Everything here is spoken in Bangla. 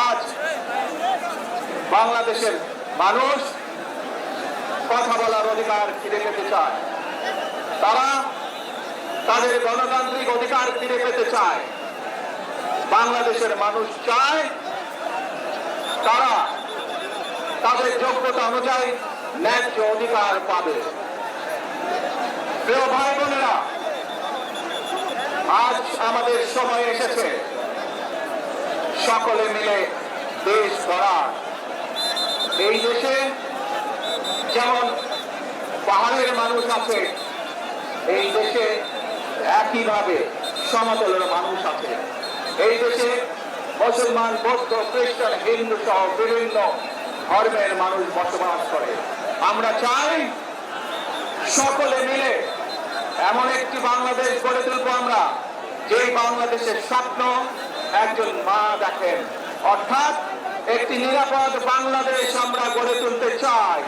আজ বাংলাদেশের মানুষ কথা বলার অধিকার ফিরে পেতে চায়, তারা তাদের গণতান্ত্রিক অধিকার ফিরে পেতে চায়। বাংলাদেশের মানুষ চায় তারা তাদের যোগ্যতা অনুযায়ী ন্যায্য অধিকার পাবে। প্রিয় ভাই বোনেরা, আজ আমাদের সময় এসেছে সকলে মিলে দেশ গড়ার। এই দেশে যেমন পাহাড়ের মানুষ আছে, এই দেশে একইভাবে সমতলের মানুষ আছে। এই দেশে মুসলমান, বৌদ্ধ, খ্রিস্টান, হিন্দু সহ বিভিন্ন ধর্মের মানুষ বসবাস করে। আমরা চাই সকলে মিলে এমন একটি বাংলাদেশ গড়ে তুলব আমরা, যেই বাংলাদেশের স্বপ্ন একজন মা দেখেন, অর্থাৎ একটি নিরাপদ বাংলাদেশ আমরা গড়ে তুলতে চাই।